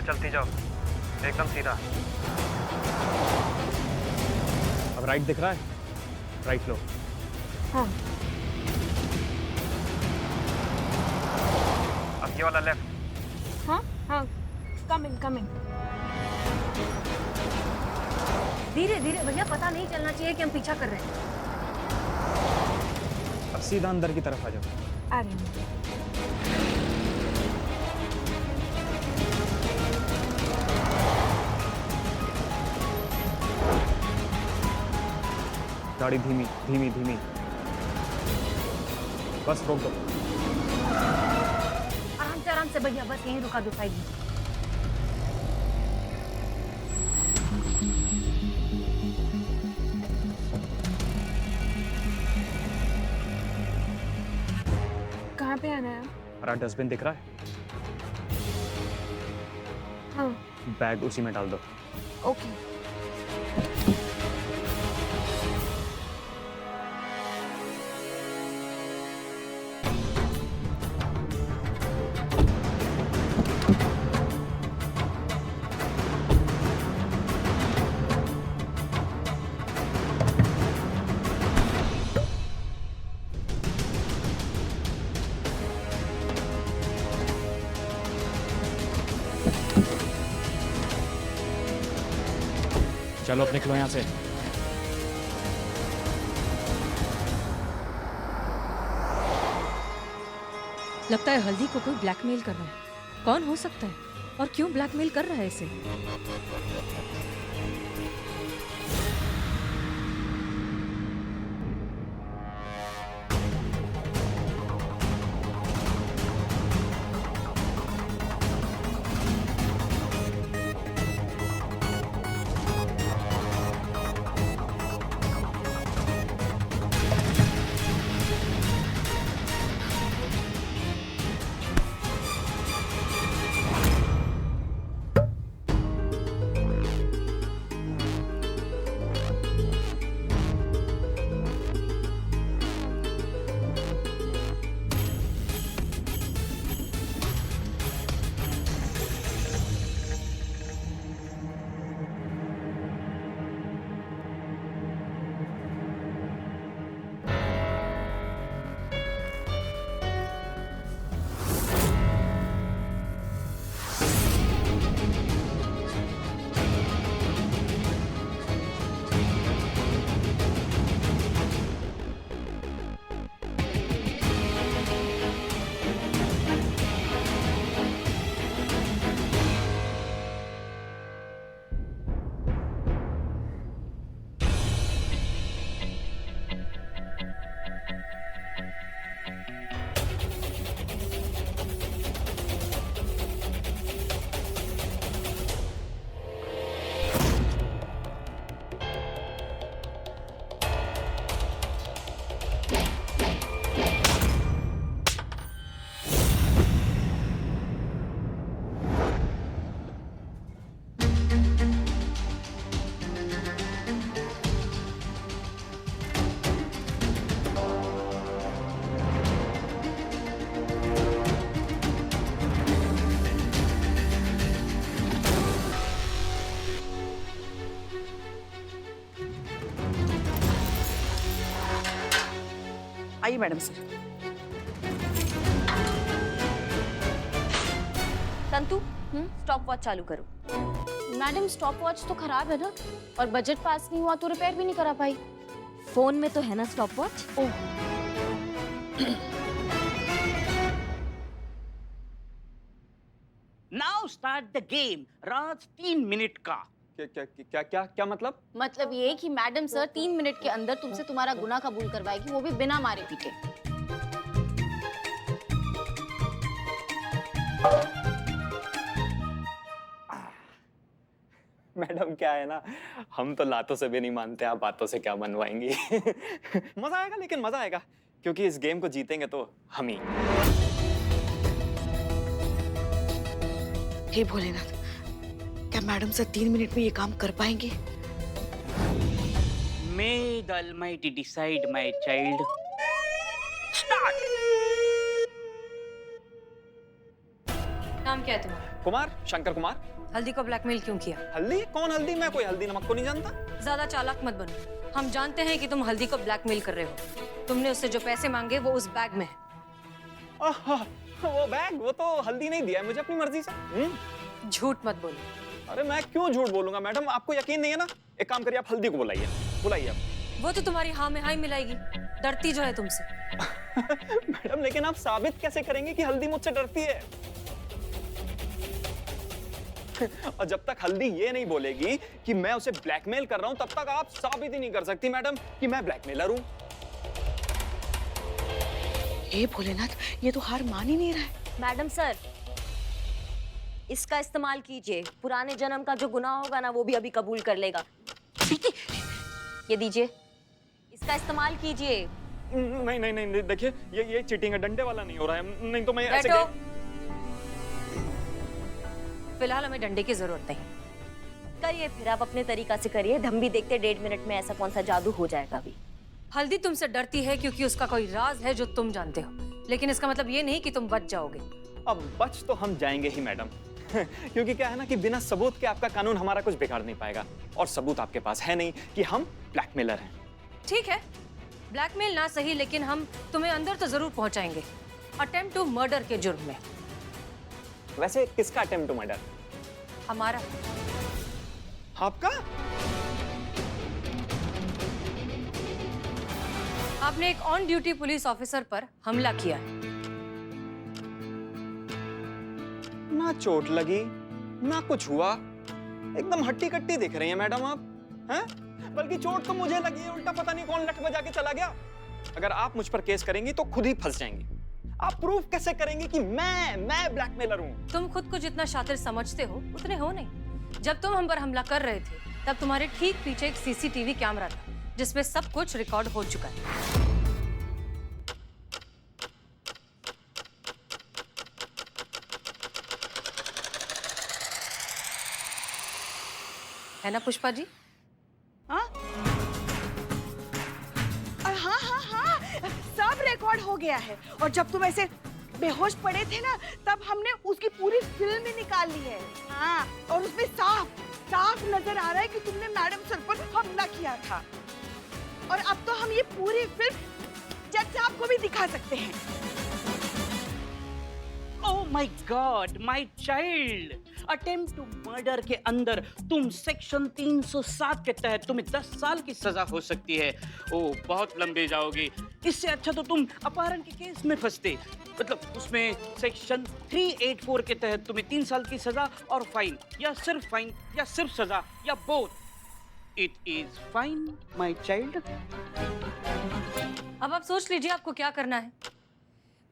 सीधा चलती जाओ, एकदम सीधा। अब राइट दिख रहा है? राइट लो। हाँ। अब ये वाला लेफ्ट। हाँ हाँ, कमिंग कमिंग। धीरे धीरे भैया, पता नहीं चलना चाहिए कि हम पीछा कर रहे हैं। अब सीधा अंदर की तरफ आ जाओ। आ रही हूँ। गाड़ी धीमी धीमी धीमी, बस रोक दो। आराम से भैया, बस यहीं रुका दो साइड में। कहाँ पे आना है? हरा डस्टबिन दिख रहा है? हाँ। बैग उसी में डाल दो। ओके। चलो अब निकलो यहाँ से। लगता है हल्दी को कोई ब्लैकमेल कर रहा है। कौन हो सकता है और क्यों ब्लैकमेल कर रहा है इसे? आइए मैडम सर। तंतु, स्टॉप वॉच चालू करो। मैडम स्टॉप वॉच तो खराब है ना, और बजट पास नहीं हुआ तो रिपेयर भी नहीं करा पाई। फोन में तो है ना stop watch. Now start the game. Raj 3 minute का। क्या क्या क्या क्या क्या मतलब? मतलब ये कि मैडम सर 3 मिनट के अंदर तुमसे तुम्हारा गुनाह कबूल करवाएगी, वो भी बिना मारे पीटे। मैडम क्या है ना, हम तो लातों से भी नहीं मानते, आप बातों से क्या मनवाएंगी। मजा आएगा, लेकिन मजा आएगा क्योंकि इस गेम को जीतेंगे तो हम ही। हे भोलेनाथ, क्या मैडम सर 3 मिनट में ये काम कर पाएंगे? May the Almighty decide, my child. Start. Now नाम क्या है तुम्हारा? कुमार, शंकर कुमार। हल्दी को ब्लैकमेल क्यों किया? हल्दी? कौन हल्दी? मैं कोई हल्दी नमक को नहीं जानता। ज्यादा चालाक मत बनो। हम जानते हैं कि तुम हल्दी को ब्लैकमेल कर रहे हो। तुमने उससे जो पैसे मांगे वो उस बैग में है। आहा, वो बैग, वो तो हल्दी नहीं दिया है मुझे अपनी मर्जी से। झूठ मत बोलो। अरे मैं क्यों झूठ बोलूंगा मैडम, आपको यकीन नहीं है ना? एक काम करिए, आप हल्दी को बुलाइए, बुलाइए आप। वो तो तुम्हारी हाँ में हाँ ही मिलाएगी, डरती जो है तुमसे। मैडम लेकिन आप साबित कैसे करेंगे कि हल्दी मुझसे डरती है? और जब तक हल्दी ये नहीं बोलेगी कि मैं उसे ब्लैकमेल कर रहा हूं, तब तक आप साबित ही नहीं कर सकती मैडम कि मैं ब्लैकमेलर हूं। हे भोलेनाथ, ये तो हार मान ही नहीं रहा है। मैडम सर, इसका इस्तेमाल कीजिए। पुराने जन्म का जो गुनाह होगा ना वो भी अभी कबूल कर लेगा। ये दीजिए, इसका इस्तेमाल कीजिए। नहीं नहीं नहीं, देखिए ये चीटिंग है, डंडे वाला नहीं हो रहा है। नहीं तो मैं ऐसे बैठो। फिलहाल हमें डंडे की जरूरत नहीं। करिए फिर, आप अपने तरीका से करिए। हम भी देखते 1.5 मिनट में ऐसा कौन सा जादू हो जाएगा अभी। हल्दी तुमसे डरती है क्योंकि उसका कोई राज है जो तुम जानते हो, लेकिन इसका मतलब ये नहीं कि तुम बच जाओगे। अब बच तो हम जाएंगे ही मैडम। क्योंकि क्या है ना कि बिना सबूत के आपका कानून हमारा कुछ बिगाड़ नहीं पाएगा, और सबूत आपके पास है नहीं कि हम ब्लैकमेलर हैं। ठीक है, ब्लैकमेल ना सही, लेकिन हम तुम्हें अंदर तो जरूर पहुंचाएंगे, अटेम्प्ट टू मर्डर के जुर्म में। वैसे किसका अटेम्प्ट टू मर्डर? हमारा। आपका? आपने एक ऑन ड्यूटी पुलिस ऑफिसर पर हमला किया है। ना चोट लगी ना कुछ हुआ, एकदम हट्टी कट्टी दिख रही हैं मैडम आप, हैं? बल्कि चोट तो मुझे लगी है, उल्टा पता नहीं कौन लट बजा के चला गया। अगर आप मुझ पर केस करेंगी तो खुद ही फंस जाएंगी। आप प्रूफ कैसे करेंगे कि मैं ब्लैकमेलर हूं? तुम खुद को जितना शातिर समझते हो उतने हो नहीं। जब तुम हम पर हमला कर रहे थे तब तुम्हारे ठीक पीछे एक सीसीटीवी कैमरा था जिसमें सब कुछ रिकॉर्ड हो चुका है ना पुष्पा जी? हाँ हाँ हाँ हाँ, सब रिकॉर्ड हो गया है। और जब तुम ऐसे बेहोश पड़े थे ना, तब हमने उसकी पूरी फिल्म ही निकाल ली है। हाँ, और उसमें साफ साफ नजर आ रहा है कि तुमने मैडम सर पर हमला किया था। और अब तो हम ये पूरी फिल्म जज साहब को भी दिखा सकते हैं। Oh my God, my child! Attempt to murder के अंदर तुम सेक्शन 307 के तहत तुम्हें 10 साल की सजा हो सकती है। ओह, बहुत लंबे जाओगे। इससे अच्छा तो तुम अपहरण के केस में फंसते। मतलब उसमें सेक्शन 384 के तहत तुम्हें 3 साल की सजा और फाइन, या सिर्फ सजा, या both. It is fine, my child. अब आप सोच लीजिए आपको क्या करना है।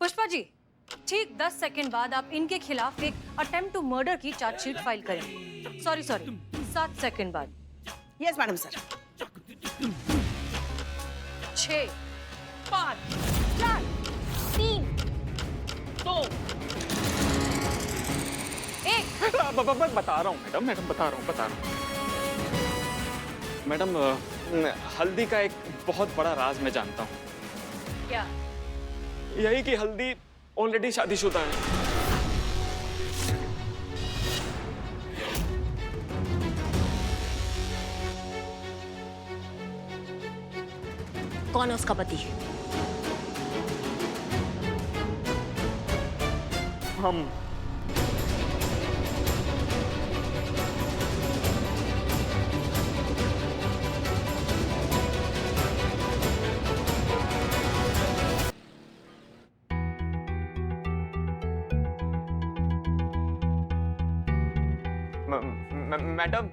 पुष्पा जी, ठीक 10 सेकंड बाद आप इनके खिलाफ एक अटेम्प्ट टू मर्डर की चार्जशीट फाइल करें। सॉरी 7 सेकंड बाद। Yes madam sir. 6 5 4 3 2 1। बता रहा हूँ मैडम, बता रहा हूँ। मैडम, हल्दी का एक बहुत बड़ा राज मैं जानता हूँ। क्या? यही कि हल्दी ऑलरेडी शादीशुदा है। कौन है उसका पति? हम। मैडम,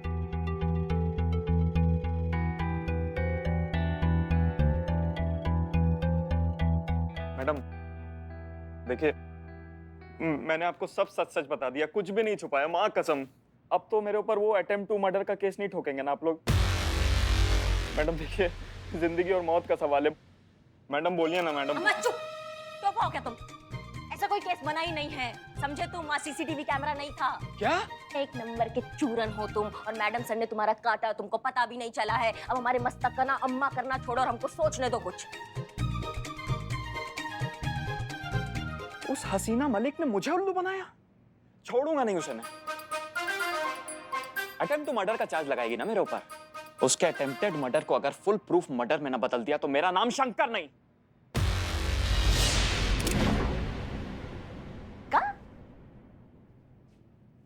देखिए, मैंने आपको सब सच सच बता दिया, कुछ भी नहीं छुपाया, माँ कसम। अब तो मेरे ऊपर वो अटेम्प्ट टू मर्डर का केस नहीं ठोकेंगे ना आप लोग? मैडम देखिए, जिंदगी और मौत का सवाल है। मैडम बोलिए ना मैडम। चुप हो क्या तुम? ऐसा कोई केस बना ही नहीं है, समझे तुम? वहाँ सीसीटीवी कैमरा नहीं था। क्या? 1 नंबर के चूरन हो तुम, और मैडम सर ने तुम्हारा काटा, तुमको पता भी नहीं चला है। अब हमारे मस्तक का ना अम्मा करना छोड़ो और हमको सोचने दो कुछ। उस हसीना मलिक ने मुझे उल्लू बनाया? छोड़ूंगा नहीं उसे मैं। अटेम्प्ट टू मर्डर का चार्ज लगाएगी ना मेरे ऊपर। उसके अटेम्प्टेड मर्डर को अगर फुल प्रूफ मर्डर में ना बदल दिया तो मेरा नाम शंकर नहीं।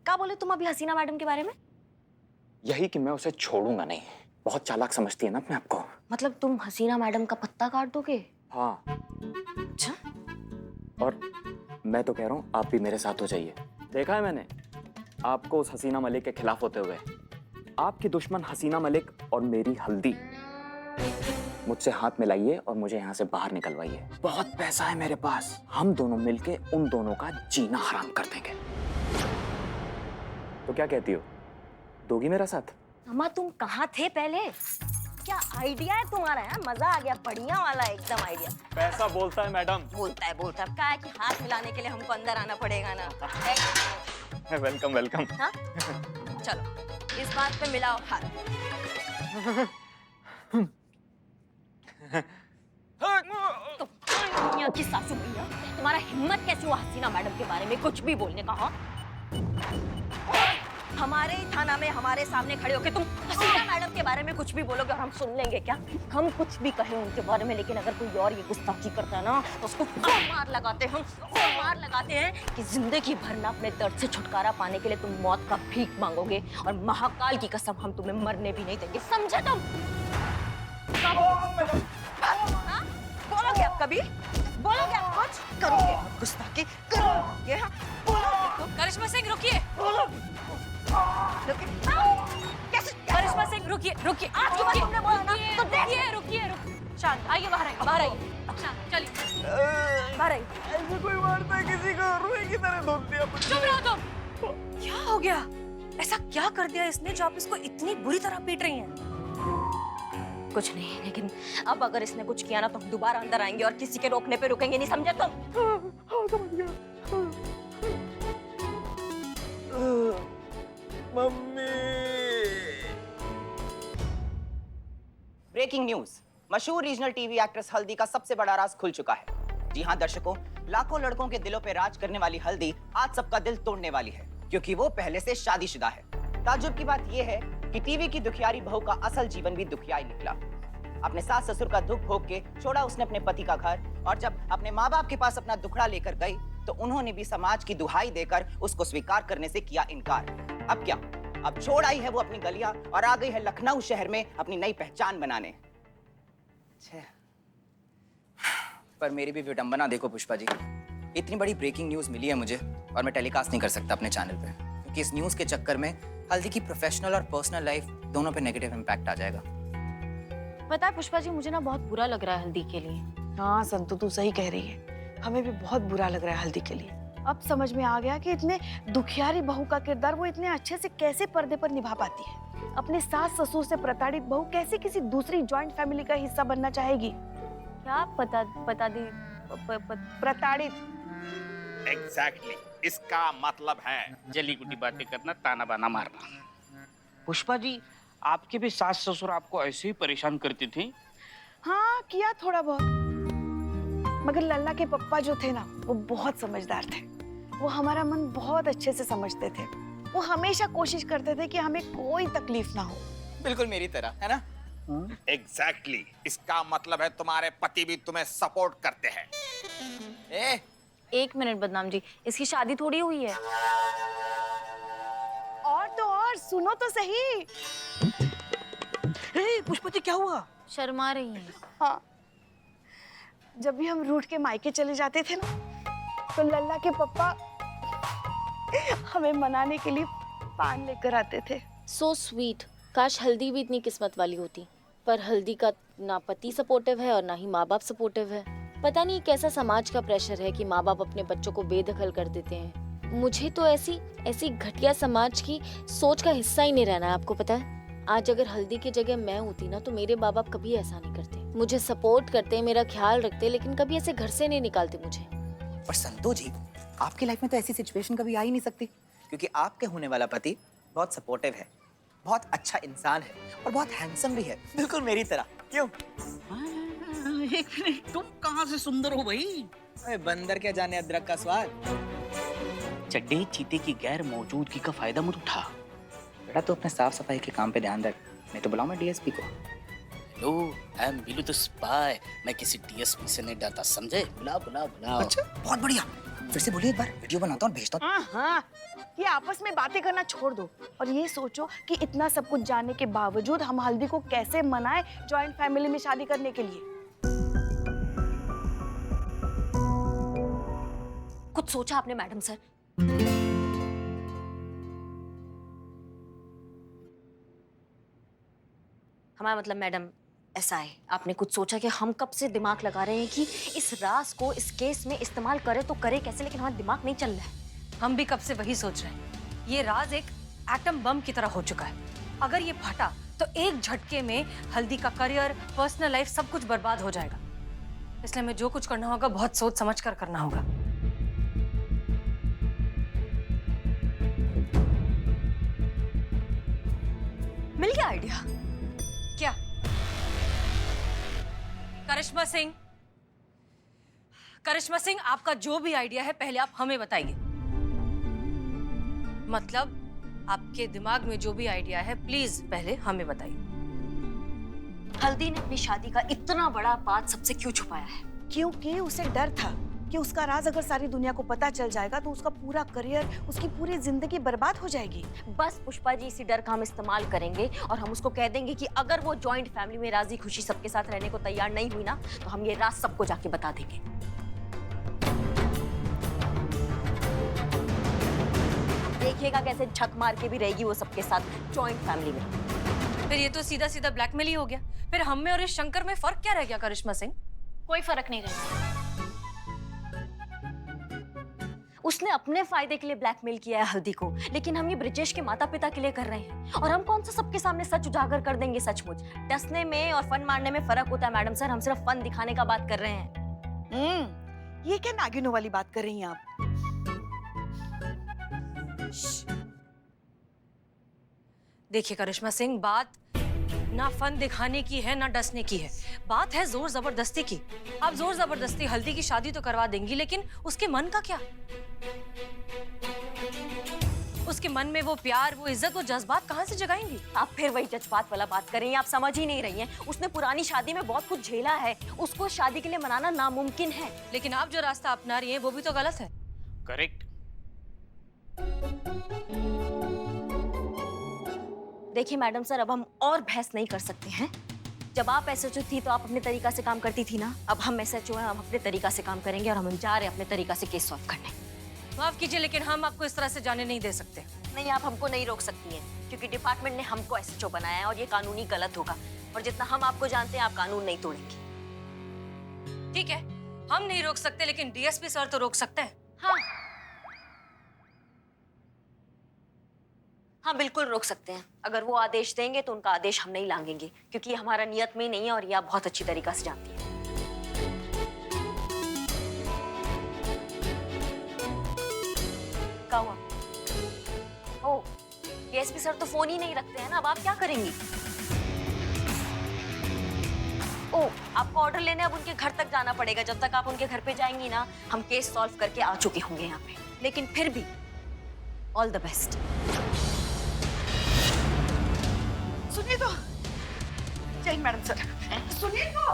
क्या बोले तुम अभी हसीना मैडम के बारे में? यही कि मैं उसे छोड़ूंगा नहीं। बहुत चालाक समझती है ना अपने आप को। मतलब तुम हसीना मैडम का पत्ता काट दोगे? हाँ, अच्छा। और मैं तो कह रहा हूँ आप भी मेरे साथ हो जाइए। देखा है मैंने आपको उस हसीना मलिक के खिलाफ होते हुए। आपकी दुश्मन हसीना मलिक और मेरी हल्दी। मुझसे हाथ मिलाइए और मुझे यहाँ से बाहर निकलवाइए। बहुत पैसा है मेरे पास, हम दोनों मिलके उन दोनों का जीना हराम कर देंगे। तो क्या कहती हो, दोगी मेरा साथ? अम्मा तुम कहाँ थे पहले? क्या आइडिया है तुम्हारा यार, मजा आ गया, बढ़िया वाला एकदम आइडिया। पैसा बोलता है मैडम। बोलता है क्या है कि हाथ मिलाने के लिए हमको अंदर आना पड़ेगा ना। Welcome welcome. हाँ? चलो इस बात पे मिलाओ हाथ। दुनिया की सासू भैया, तुम्हारा हिम्मत कैसे हुआ हसीना मैडम के बारे में कुछ भी बोलने का? हाँ, हमारे ही थाना में हमारे सामने खड़े होके तुम हसीना मैडम के बारे में कुछ भी बोलोगे और हम सुन लेंगे क्या? हम कुछ भी कहें उनके बारे में, लेकिन अगर कोई और ये गुस्ताखी करता है ना तो उसको मार लगाते हैं। हम मार लगाते हैं कि जिंदगी भर ना अपने दर्द से छुटकारा पाने के लिए तुम मौत का भीख मांगोगे, और महाकाल की कसम हम तुम्हें मरने भी नहीं देंगे, समझे तुम? हाँ? बोलोगे आप कभी? बोलोगे आप कुछ? करोगे गुस्ताखी? करोगे? हाँ? बोलोगे? करिश्मा सिंह रुकिए। कैसे? करिश्मा सिंह रुकिए रुकिए। आज के बाद तुमने बोला ना तो रुकिए रुकिए रुकिए। शांत आइए, बाहर आइए, बाहर आइए। शांत चलिए बाहर आइए। ऐसे कोई मारता है किसी को, रुई की तरह धोत दिया मुझे। चुप रहो तुम। क्या हो गया? ऐसा क्या कर दिया इसने जो आप इसको इतनी बुरी तरह पीट रही हैं? कुछ नहीं, लेकिन अब अगर इसने कुछ किया ना तो हम दोबारा अंदर आएंगे और किसी के रोकने पे रुकेंगे नहीं, समझे तुम? समझ गया। मम्मी। ब्रेकिंग न्यूज, मशहूर रीजनल टीवी एक्ट्रेस हल्दी का सबसे बड़ा राज खुल चुका है। जी हां दर्शकों, लाखों लड़कों के दिलों पे राज करने वाली हल्दी आज सबका दिल तोड़ने वाली है, क्योंकि वो पहले से शादीशुदा है। ताज्जुब की बात यह है कि टीवी की दुखियारी बहू का असल जीवन भी दुखियाई निकला। अपने सास ससुर का दुख भोग के छोड़ा उसने अपने पति का घर, और जब अपने माँ बाप के पास अपना दुखड़ा लेकर गई तो उन्होंने भी समाज की दुहाई देकर उसको स्वीकार करने से किया इनकार। अब क्या, अब छोड़ आई है वो अपनी गलियां और आ गई है लखनऊ शहर में अपनी नई पहचान बनाने। पर मेरी भी विडंबना देखो पुष्पा जी, इतनी बड़ी ब्रेकिंग न्यूज मिली है मुझे और मैं टेलीकास्ट नहीं कर सकता अपने चैनल पे, क्योंकि इस न्यूज के चक्कर में हल्दी की प्रोफेशनल और पर्सनल लाइफ दोनों पे नेगेटिव इम्पैक्ट आ जाएगा। पता है पुष्पा जी, मुझे ना बहुत बुरा लग रहा है हल्दी के लिए। हाँ संतु, तू सही कह रही है, हमें भी बहुत बुरा लग रहा है हल्दी के लिए। अब समझ में आ गया कि इतने दुखियारी बहू का किरदार वो इतने अच्छे से कैसे पर्दे पर निभा पाती है। अपने सास ससुर से प्रताड़ित बहू कैसे किसी दूसरी जॉइंट फैमिली का हिस्सा बनना चाहेगी? क्या पता दी प्रताड़ित। एग्जैक्टली, इसका मतलब है जली कुटी बातें करना, ताना बाना मारना। पुष्पा जी, आपके भी सास ससुर आपको ऐसे ही परेशान करती थी? हाँ किया थोड़ा बहुत, मगर लल्ला के पप्पा जो थे ना वो बहुत समझदार थे। वो हमारा मन बहुत अच्छे से समझते थे। वो हमेशा कोशिश करते थे कि हमें कोई तकलीफ ना हो। बिल्कुल मेरी तरह, है ना? एग्जैक्टली, इसका मतलब है तुम्हारे पति भी तुम्हें सपोर्ट करते हैं। एक मिनट बदनाम जी, इसकी शादी थोड़ी हुई है। और तो और सुनो तो सही। पुष्पा जी क्या हुआ? शर्मा रही हैं। हाँ, जब भी हम रूठ के मायके चले जाते थे ना तो लल्ला के पप्पा हमें मनाने के लिए पान लेकर आते थे। So sweet. काश हल्दी भी इतनी किस्मत वाली होती, पर हल्दी का ना पति सपोर्टिव है और ना ही माँ बाप सपोर्टिव है। पता नहीं कैसा समाज का प्रेशर है कि माँ बाप अपने बच्चों को बेदखल कर देते हैं। मुझे तो ऐसी घटिया समाज की सोच का हिस्सा ही नहीं रहना है, आपको पता है। आज अगर हल्दी की जगह मैं होती ना तो मेरे माँ बाप कभी ऐसा नहीं करते। मुझे सपोर्ट करते, मेरा ख्याल रखते, लेकिन कभी ऐसे घर से नहीं निकालते मुझे। और संतो जी, आपकी लाइफ में तो ऐसी सिचुएशन कभी आ ही नहीं सकती, क्योंकि आपके होने वाला पति बहुत सपोर्टिव है, बहुत अच्छा इंसान है और बहुत हैंडसम भी है, बिल्कुल मेरी तरह। क्यों? एक मिनट, तुम कहाँ से सुंदर हो भाई? अरे बंदर क्या जाने अदरक का स्वाद। चड्डी चीते की गैर मौजूदगी का फायदा मत उठा। बेटा तू अपने साफ सफाई के काम पे ध्यान रख, नहीं तो बुलाऊं मैं डीएसपी को। Hello, I am Billu the spy. मैं किसी डीएसपी से नहीं डरता, समझे? बुला बुला बुला। अच्छा बहुत बढ़िया, फिर से बोलिए एक बार, वीडियो बनाता हूँ भेजता हूँ। हाँ, ये आपस में बातें करना छोड़ दो और ये सोचो कि इतना सब कुछ जानने के बावजूद हम हल्दी को कैसे मनाएं जॉइंट फैमिली में शादी करने के लिए। कुछ सोचा आपने मैडम सर? हमारा मतलब मैडम ऐसा है, आपने कुछ सोचा कि हम कब से दिमाग लगा रहे हैं कि इस राज को इस केस में इस्तेमाल करे तो करे कैसे, लेकिन हमारा दिमाग नहीं चल रहा है। हम भी कब से वही सोच रहे हैं। ये राज एक एटम बम की तरह हो चुका है। अगर ये फटा तो एक झटके में हल्दी का करियर, पर्सनल लाइफ सब कुछ बर्बाद हो जाएगा। इसलिए हमें जो कुछ करना होगा बहुत सोच समझ कर करना होगा। मिल गया आइडिया? क्या? करिश्मा सिंह, करिश्मा सिंह, आपका जो भी आइडिया है पहले आप हमें बताइए। मतलब आपके दिमाग में जो भी आइडिया है प्लीज पहले हमें बताइए। हल्दी ने अपनी शादी का इतना बड़ा बात सबसे क्यों छुपाया है? क्योंकि उसे डर था कि उसका राज अगर सारी दुनिया को पता चल जाएगा तो उसका पूरा करियर, उसकी पूरी जिंदगी बर्बाद हो जाएगी। बस पुष्पा जी, इसी डर का हम इस्तेमाल करेंगे और हम उसको कह देंगे कि अगर वो जॉइंट फैमिली में राजी खुशी सबके साथ रहने को तैयार नहीं हुई ना, तो हम ये राज सबको जाके बता देंगे। देखिएगा कैसे झक मार के भी रहेगी वो सबके साथ जॉइंट फैमिली में। फिर ये तो सीधा सीधा ब्लैकमेल ही हो गया। फिर हम में और इस शंकर में फर्क क्या रह गया करिश्मा सिंह? कोई फर्क नहीं रहेगा। उसने अपने फायदे के लिए ब्लैकमेल किया है हल्दी को, लेकिन हम ये ब्रिजेश के माता पिता के लिए कर रहे हैं। और हम कौन सा सबके सामने सच उजागर कर देंगे? सचमुच डसने में और फन मारने में फर्क होता है मैडम सर। हम सिर्फ फन दिखाने का बात कर रहे हैं। ये क्या नागिनों वाली बात कर रही हैं आप? देखिए करिश्मा सिंह, बात ना फन दिखाने की है ना डसने की है। बात है जोर जबरदस्ती की। आप जोर जबरदस्ती हल्दी की शादी तो करवा देंगी, लेकिन उसके मन का क्या? उसके मन में वो प्यार, वो इज्जत, वो जज्बात कहाँ से जगाएंगी? आप फिर वही जज्बात वाला बात कर रही हैं। आप समझ ही नहीं रही हैं। उसने पुरानी शादी में बहुत कुछ झेला है। उसको शादी के लिए मनाना नामुमकिन है। लेकिन आप जो रास्ता अपना रही हैं वो भी तो गलत है। करेक्ट। देखिए मैडम सर, अब हम और बहस नहीं कर सकते हैं। जब आप एसएचओ थी तो आप अपने तरीका से काम करती थी ना। अब हम एसएचओ हैं, हम अपने तरीका से काम करेंगे और हम जा रहे हैं अपने तरीका से केस सॉल्व करने। माफ कीजिए, लेकिन हम आपको इस तरह से जाने नहीं दे सकते। नहीं, आप हमको नहीं रोक सकती हैं, क्योंकि डिपार्टमेंट ने हमको एसएचओ बनाया है और ये कानूनी गलत होगा। और जितना हम आपको जानते हैं, आप कानून नहीं तोड़ेंगे। ठीक है, हम नहीं रोक सकते, लेकिन डीएसपी सर तो रोक सकते हैं। हाँ बिल्कुल रोक सकते हैं। अगर वो आदेश देंगे तो उनका आदेश हम नहीं लांघेंगे, क्योंकि ये हमारा नियत में नहीं है और ये आप बहुत अच्छी तरीका से जानती हैं। क्या हुआ? ओह, डीएसपी सर तो फोन ही नहीं रखते हैं ना। अब आप क्या करेंगी? ओह, आपको ऑर्डर लेने अब उनके घर तक जाना पड़ेगा। जब तक आप उनके घर पे जाएंगी ना, हम केस सॉल्व करके आ चुके होंगे यहाँ पे। लेकिन फिर भी ऑल द बेस्ट। सुनिए तो, जय हिंद मैडम सर। सुनिए तो,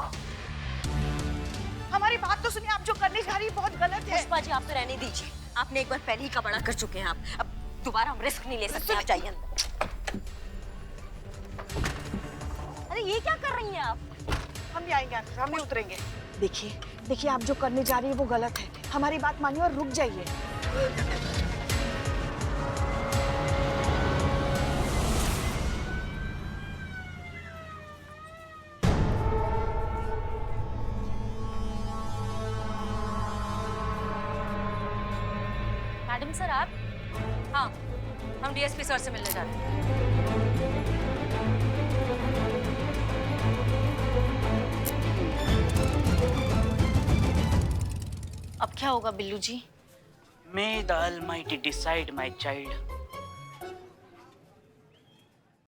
हमारी बात तो सुनिए। आप जो करने जा रही है बहुत गलत है। पुष्पा जी, आप तो रहने दीजिए। आपने एक बार पहले ही का बड़ा कर चुके हैं आप। अब दोबारा हम रिस्क नहीं ले सकते। आप जाइए अंदर। अरे ये क्या कर रही हैं आप? हम भी आएंगे अंदर, हम भी उतरेंगे। देखिए आप जो करने जा रही है वो गलत है। हमारी बात मानिए और रुक जाइए। मैडम सर, आप? हाँ, हम डीएसपी सर से मिलने जा रहे हैं। अब क्या होगा बिल्लू जी? May the Almighty decide, my child.